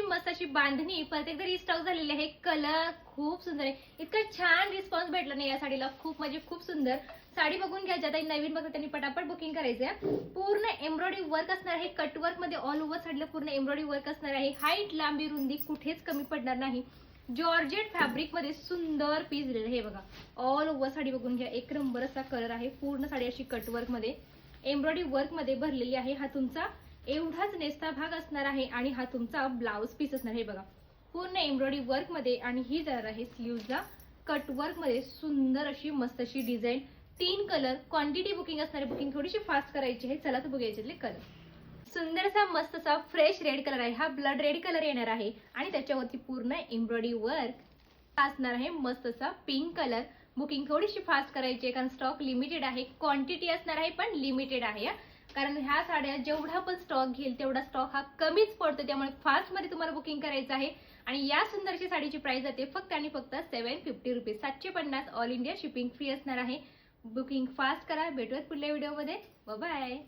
मस्त अशी बांधणी परत एकदा रिस्टॉक झालेली आहे। कलर खूप सुंदर आहे, इतका छान रिस्पॉन्स भेटला नाही या साडीला, खूप म्हणजे खूप सुंदर साडी। बघून घ्या, ज्या नवीन बघा त्यांनी पटापट बुकिंग करायचंय। पूर्ण एम्ब्रॉयडरी वर्क असणार आहे, कट वर्क मध्ये ऑल ओव्हर साडीला पूर्ण एम्ब्रॉयडरी वर्क असणार आहे। हाईट, लांबी, रुंदी कुठेच कमी पडणार नाही। जॉर्जेट फॅब्रिक मध्ये सुंदर पीस दिलेलं आहे बघा। ऑल ओव्हर साडी बघून घ्या, एक नंबर असा कलर आहे। पूर्ण साडी अशी कट वर्क मध्ये एम्ब्रॉयडरी वर्क मध्ये भरलेली आहे। हा तुमचा एवढाच नेसता भाग असणार आहे आणि हा तुमचा ब्लाउज पीस असणार आहे बघा। पूर्ण एम्ब्रॉयडरी वर्क मध्ये आणि ही जर आहे स्लीव्हला कट वर्क मध्ये सुंदर अशी मस्त अशी डिझाईन। 3 कलर, क्वांटिटी बुकिंग असणार आहे, बुकिंग थोडीशी फास्ट करायची आहे। चला तर बघूया याच्यातले कलर। सुंदरसा मस्त असा फ्रेश रेड कलर आहे, हा ब्लड रेड कलर येणार आहे आणि त्याच्यावरती पूर्ण एम्ब्रॉयडरी वर्क असणार आहे। मस्त असा पिंक कलर, बुकिंग थोडीशी फास्ट करायची आहे कारण स्टॉक लिमिटेड आहे। क्वांटिटी असणार आहे पण लिमिटेड आहे, कारण ह्या साड्या जेवढा पण स्टॉक घेईल तेवढा स्टॉक हा कमीच पडतो, त्यामुळे फास्ट मध्ये तुम्हाला बुकिंग करायचं आहे। आणि या सुंदरशी साडीची प्राइस जाते फक्त आणि फक्त 750 rupees, 750। All India shipping free असणार आहे। बुकिंग फास्ट करा, भेटूयात पुढल्या व्हिडिओमध्ये। Bye bye.